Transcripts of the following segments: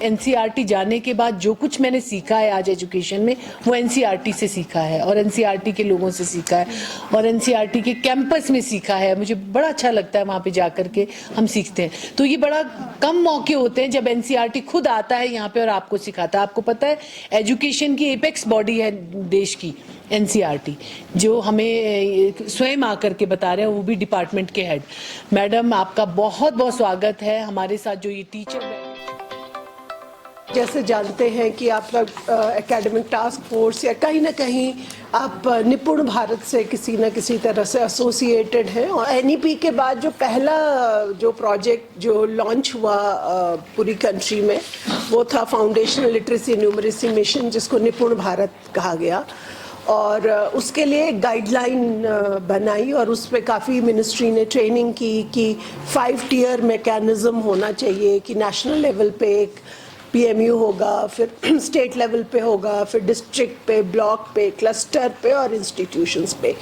NCERT जाने के बाद जो कुछ मैंने सीखा है आज एजुकेशन में, वो एनसीईआरटी से सीखा है और एनसीईआरटी के लोगों से सीखा है और एनसीईआरटी के कैंपस में सीखा है। मुझे बड़ा अच्छा लगता है वहाँ पे जा कर के हम सीखते हैं। तो ये बड़ा कम मौके होते हैं जब एनसीईआरटी खुद आता है यहाँ पे और आपको सिखाता है। आपको पता है एजुकेशन की एपेक्स बॉडी है देश की एनसीईआरटी, जो हमें स्वयं आकर के बता रहे हैं, वो भी डिपार्टमेंट के हेड। मैडम आपका बहुत बहुत स्वागत है हमारे साथ। जो ये टीचर जैसे जानते हैं कि आप लोग एकेडमिक टास्क फोर्स या कहीं ना कहीं आप निपुण भारत से किसी न किसी तरह से एसोसिएटेड हैं। और एनईपी के बाद जो पहला जो प्रोजेक्ट जो लॉन्च हुआ पूरी कंट्री में, वो था फाउंडेशनल लिटरेसी न्यूमरेसी मिशन, जिसको निपुण भारत कहा गया। और उसके लिए एक गाइडलाइन बनाई और उस पर काफ़ी मिनिस्ट्री ने ट्रेनिंग की कि 5 टियर मैकेनिज़्म होना चाहिए, कि नेशनल लेवल पे एक पीएमयू होगा, फिर स्टेट लेवल पे होगा, फिर डिस्ट्रिक्ट पे, ब्लॉक पे, क्लस्टर पे और इंस्टीट्यूशंस पे।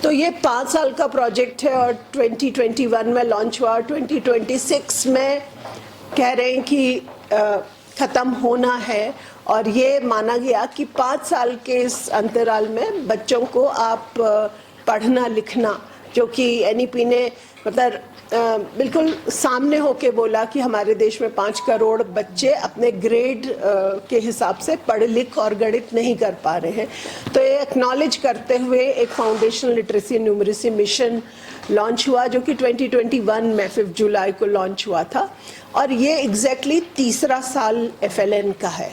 तो ये 5 साल का प्रोजेक्ट है और 2021 में लॉन्च हुआ। 2026 में कह रहे हैं कि ख़त्म होना है। और ये माना गया कि 5 साल के इस अंतराल में बच्चों को आप पढ़ना लिखना, जो कि एनईपी ने मतलब बिल्कुल सामने होके बोला कि हमारे देश में 5 करोड़ बच्चे अपने ग्रेड के हिसाब से पढ़ लिख और गणित नहीं कर पा रहे हैं। तो ये एक्नॉलेज करते हुए एक foundational literacy numeracy mission launch हुआ, जो कि 2021 में 5 जुलाई को लॉन्च हुआ था। और ये एग्जैक्टली तीसरा साल एफएलएन का है।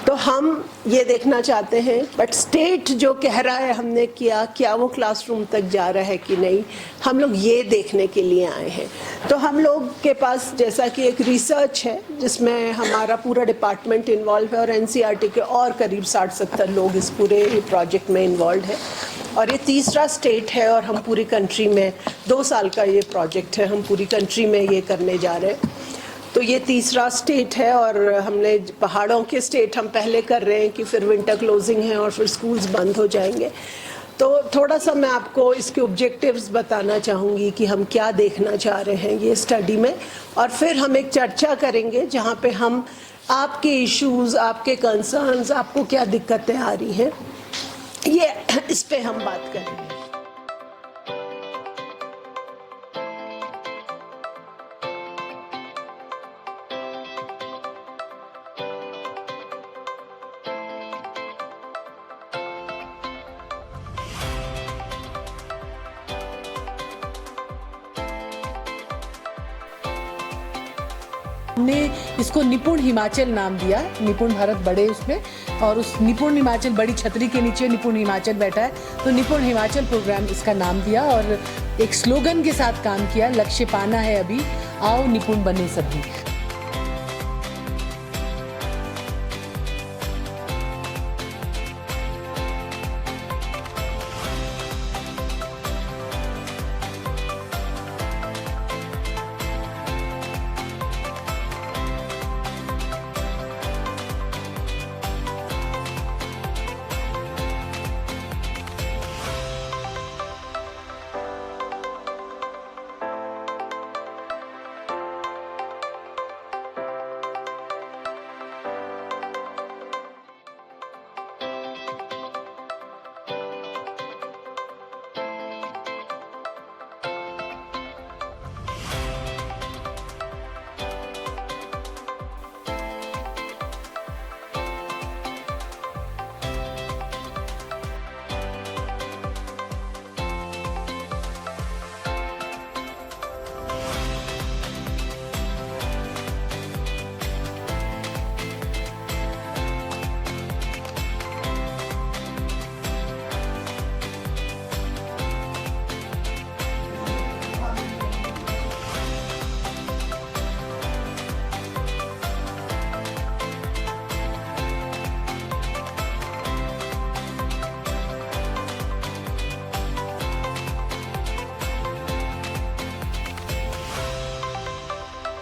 तो हम ये देखना चाहते हैं, बट स्टेट जो कह रहा है हमने किया, क्या वो क्लासरूम तक जा रहा है कि नहीं, हम लोग ये देखने के लिए आए हैं। तो हम लोग के पास जैसा कि एक रिसर्च है जिसमें हमारा पूरा डिपार्टमेंट इन्वॉल्व है और एनसीईआरटी के और करीब 60-70 लोग इस पूरे प्रोजेक्ट में इन्वॉल्व है। और ये तीसरा स्टेट है और हम पूरी कंट्री में 2 साल का ये प्रोजेक्ट है, हम पूरी कंट्री में ये करने जा रहे हैं। तो ये तीसरा स्टेट है और हमने पहाड़ों के स्टेट हम पहले कर रहे हैं कि फिर विंटर क्लोजिंग है और फिर स्कूल्स बंद हो जाएंगे। तो थोड़ा सा मैं आपको इसके ऑब्जेक्टिव्स बताना चाहूँगी कि हम क्या देखना चाह रहे हैं ये स्टडी में। और फिर हम एक चर्चा करेंगे जहाँ पे हम आपके इश्यूज़, आपके कंसर्न्स, आपको क्या दिक्कतें आ रही हैं, ये इस पे हम बात करेंगे। हमने इसको निपुण हिमाचल नाम दिया। निपुण भारत बड़े उसमें, और उस निपुण हिमाचल बड़ी छतरी के नीचे निपुण हिमाचल बैठा है, तो निपुण हिमाचल प्रोग्राम इसका नाम दिया। और एक स्लोगन के साथ काम किया, लक्ष्य पाना है अभी, आओ निपुण बने सभी।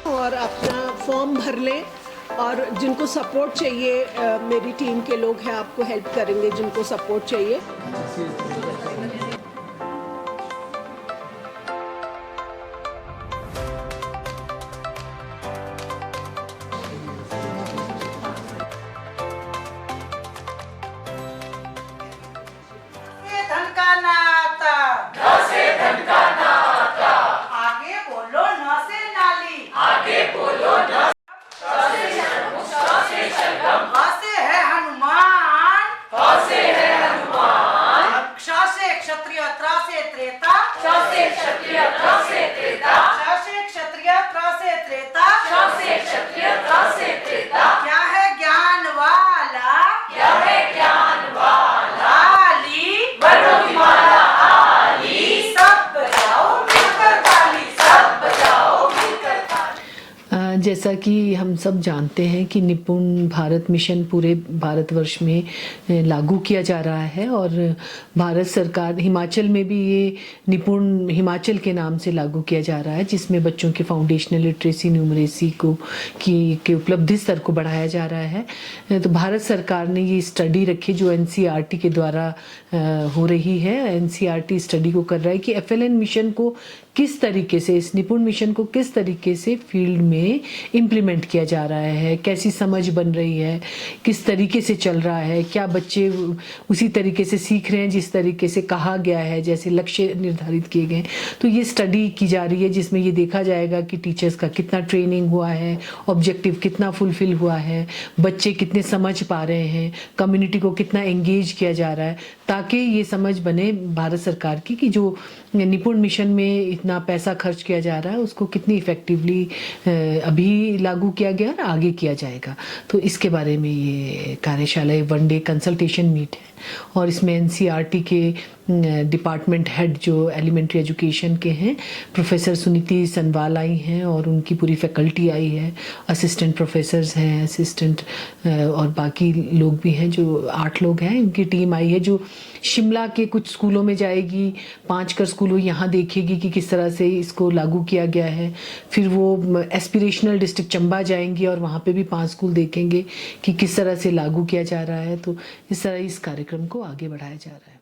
और अपना फॉर्म भर लें। और जिनको सपोर्ट चाहिए, मेरी टीम के लोग हैं, आपको हेल्प करेंगे जिनको सपोर्ट चाहिए। जैसा कि हम सब जानते हैं कि निपुण भारत मिशन पूरे भारतवर्ष में लागू किया जा रहा है और भारत सरकार हिमाचल में भी ये निपुण हिमाचल के नाम से लागू किया जा रहा है, जिसमें बच्चों के फाउंडेशनल लिटरेसी न्यूमरेसी के उपलब्धि स्तर को बढ़ाया जा रहा है। तो भारत सरकार ने ये स्टडी रखी जो एनसीईआरटी के द्वारा हो रही है। एनसीईआरटी स्टडी को कर रहा है कि एफएलएन मिशन को किस तरीके से, इस निपुण मिशन को किस तरीके से फील्ड में इम्प्लीमेंट किया जा रहा है, कैसी समझ बन रही है, किस तरीके से चल रहा है, क्या बच्चे उसी तरीके से सीख रहे हैं जिस तरीके से कहा गया है, जैसे लक्ष्य निर्धारित किए गए। तो ये स्टडी की जा रही है जिसमें ये देखा जाएगा कि टीचर्स का कितना ट्रेनिंग हुआ है, ऑब्जेक्टिव कितना फुलफिल हुआ है, बच्चे कितने समझ पा रहे हैं, कम्युनिटी को कितना एंगेज किया जा रहा है, ताकि ये समझ बने भारत सरकार की कि जो निपुण मिशन में इतना पैसा खर्च किया जा रहा है उसको कितनी इफेक्टिवली अभी लागू किया गया और आगे किया जाएगा। तो इसके बारे में ये कार्यशाला वन डे कंसल्टेशन मीट है और इसमें एनसीईआरटी के डिपार्टमेंट हेड जो एलिमेंट्री एजुकेशन के हैं प्रोफेसर सुनीति सनवाल आई हैं और उनकी पूरी फैकल्टी आई है, असिस्टेंट प्रोफेसर्स हैं, असिस्टेंट और बाकी लोग भी हैं, जो 8 लोग हैं, उनकी टीम आई है जो शिमला के कुछ स्कूलों में जाएगी, 5 कर स्कूलों यहाँ देखेगी कि किस तरह से इसको लागू किया गया है। फिर वो एस्पिरेशनल डिस्ट्रिक्ट चंबा जाएंगी और वहाँ पे भी 5 स्कूल देखेंगे कि किस तरह से लागू किया जा रहा है। तो इस तरह इस कार्यक्रम को आगे बढ़ाया जा रहा है।